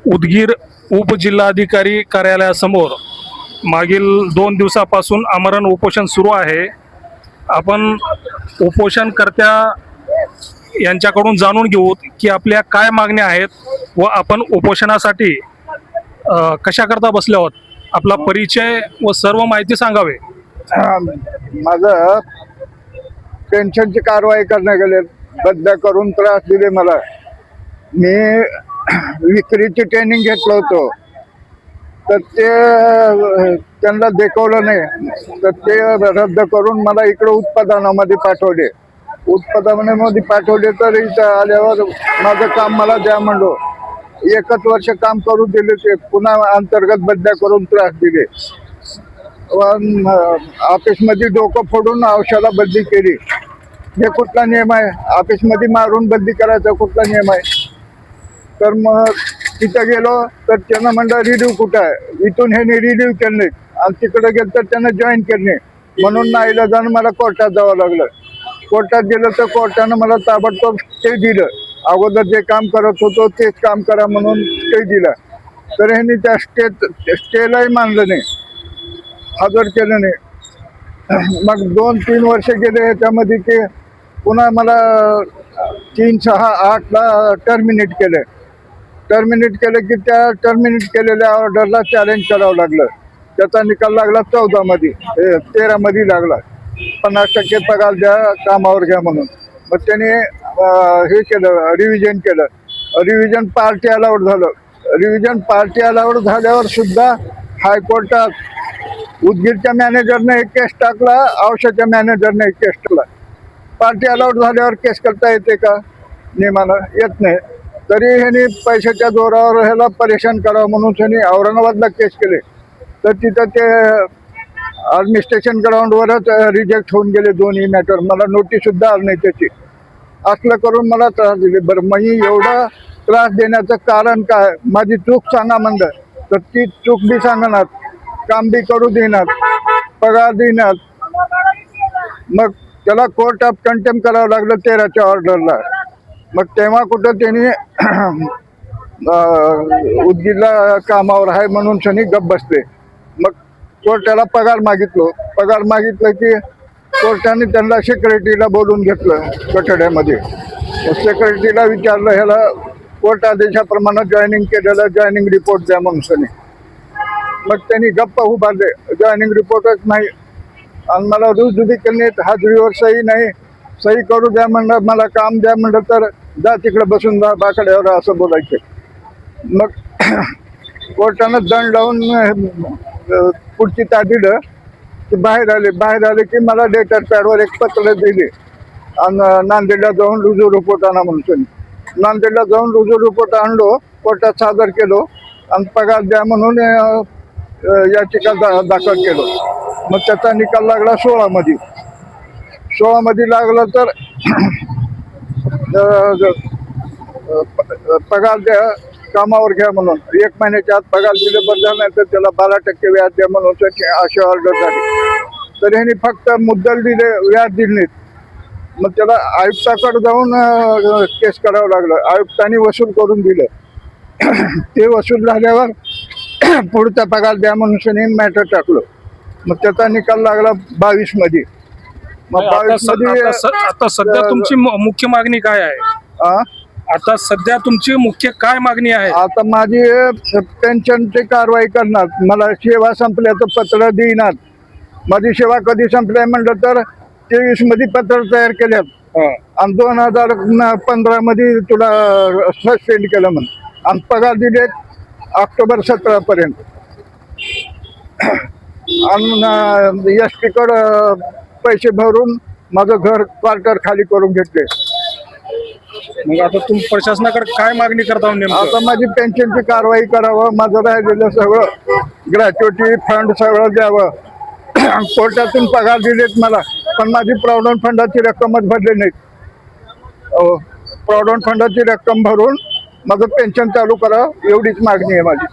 उदगीर उपजिल्हाधिकारी कार्यालयासमोर मागील 2 दिवसापासून आमरण उपोषण सुरू आहे। आपण उपोषणकर्त्या यांच्याकडून जाणून घेऊ की आपल्या काय मागण्या आहेत व आपण उपोषणासाठी कशाकरता बसले आहोत। आपला परिचय व सर्व माहिती सांगावे। माझं पेन्शनची कारवाई करण्यात गेले, बदल्या करून त्रास दिले मला। मी विक्रीची ट्रेनिंग घेतलं होतं, तर ते त्यांना देखवलं नाही, तर ते रद्द करून मला इकडे उत्पादनामध्ये पाठवले। उत्पादनामध्ये पाठवले तर इथं आल्यावर माझं काम मला द्या म्हणलो। 1 वर्ष काम करू दिले, ते पुन्हा अंतर्गत बदल्या करून त्रास दिले। ऑफिसमध्ये डोकं फोडून औषधा बदली केली। हे कुठला नियम आहे? ऑफिसमध्ये मारून बदली करायचा कुठला नियम आहे? तर मग तिथं गेलो तर त्यानं म्हणलं रिड्यू कुठं आहे, इथून हे रिड्यू केले आणि तिकडे गेलं तर त्यानं जॉईन केले, म्हणून नाईलाजानं मला कोर्टात जावं लागलं। कोर्टात गेलं तर कोर्टानं मला ताबडतोब स्टे दिलं। अगोदर जे काम करत होतो तेच काम करा म्हणून स्टे दिला, तर ह्यांनी त्या स्टेलाही मानलं नाही, हजर केलं नाही। मग 2-3 वर्ष गेले ह्याच्यामध्ये, की पुन्हा मला 3, 6, 8ला टर्मिनेट केलं की त्या टर्मिनेट केलेल्या ऑर्डरला चॅलेंज करावं लागलं। त्याचा निकाल लागला 13 मध्ये लागला, 50% पगार द्या, कामावर घ्या म्हणून। मग त्याने हे केलं, रिव्हिजन केलं। रिव्हिजन पार्टी अलाउड झालं। रिव्हिजन पार्टी अलाउड झाल्यावर सुद्धा हायकोर्टात उदगीरच्या मॅनेजरने एक केस टाकला, औषधाच्या मॅनेजरने एक केस टाकला। पार्टी अलाउड झाल्यावर केस करता येते का? नियमानं येत नाही। तरी ह्यांनी पैशाच्या जोरावर ह्याला परेशान करावं म्हणून त्यांनी औरंगाबादला केस केले, तर तिथं ते ॲडमिनिस्ट्रेशन ग्राउंडवरच रिजेक्ट होऊन गेले दोन्ही मॅटर। मला नोटीस सुद्धा आली नाही त्याची। असलं करून मला त्रास दिले। बरं, मी एवढा त्रास देण्याचं कारण काय? माझी चूक सांगा म्हणलं तर ती चूक बी सांगणार, काम बी करू देणार, पगार देणार। मग त्याला कोर्ट ऑफ कंटेम्प्ट करावं लागलं 13च्या ऑर्डरला। मग तेव्हा कुठं त्यांनी उदगीरला कामावर आहे म्हणून त्यांनी गप्प बसले। मग कोर्टाला पगार मागितलं की कोर्टाने त्यांना सेक्रेटरीला बोलून घेतलं कठड्यामध्ये। सेक्रेटरीला विचारलं ह्याला कोर्ट आदेशाप्रमाणे जॉईनिंग केलेलं जॉईनिंग रिपोर्ट द्या म्हणून त्यांनी। मग त्यांनी गप्प उभारले, जॉईनिंग रिपोर्टच नाही आणि मला रुजू केली, हाजरीवर सही नाही, सही करू द्या म्हणलं, मला काम द्या म्हणलं तर जा तिकडे बसून जा बाकड्यावर असं बोलायचे। मग कोर्टानं दंड लावून पुढची तारीख की बाहेर आले की मला लेटर पॅडवर एक पत्र दिले आणि नांदेडला जाऊन रुजू रिपोर्ट आणा म्हणून। नांदेडला जाऊन रुजू रिपोर्ट आणलो, कोर्टात सादर केलो आणि पगार द्या म्हणून याचिका दाखल केलो। मग त्याचा निकाल लागला 16 मध्ये लागला तर पगार द्या, कामावर घ्या म्हणून। 1 महिन्याच्या आत पगार दिले बदला नाही तर त्याला 12% व्याज द्या म्हणून अशी ऑर्डर झाली। तर ह्यांनी फक्त मुद्दल दिले, व्याज दिले नाहीत। मग त्याला आयुक्ताकडे जाऊन केस करावं लागलं। आयुक्तांनी वसूल करून दिलं। ते वसूल झाल्यावर पुढचा पगार द्या म्हणून मॅटर टाकलं। मग त्याचा निकाल लागला 22 मध्ये। मग 22 मध्ये आता सध्या तुमची मुख्य मागणी काय आहे? आता सध्या तुमची मुख्य काय मागणी आहे? आता माझी पेन्शनची कारवाई करणार, मला सेवा संपल्याचं पत्र देणार। माझी सेवा कधी संपल्या म्हणलं तर 23 मध्ये पत्र तयार केल्यात आणि 2015 मध्ये तुला सस्पेंड केलं म्हणून आणि पगार दिले ऑक्टोबर 17 पर्यंत। आणि SP कडं पैसे भरून माझं घर क्वार्टर खाली करून घेतले। मग आता तुम्ही प्रशासनाकडे काय मागणी करता नेमकं? आता माझी पेन्शनची कारवाई करावं, माझं राहिलेलं सगळं ग्रॅच्युटी फंड सगळं द्यावं। कोर्टातून पगार दिलेत मला, पण माझी प्रॉव्हिडंट फंडाची रक्कमच भरली नाही। प्रॉव्हिडंट फंडाची रक्कम भरून माझं पेन्शन चालू करावं एवढीच मागणी आहे माझी।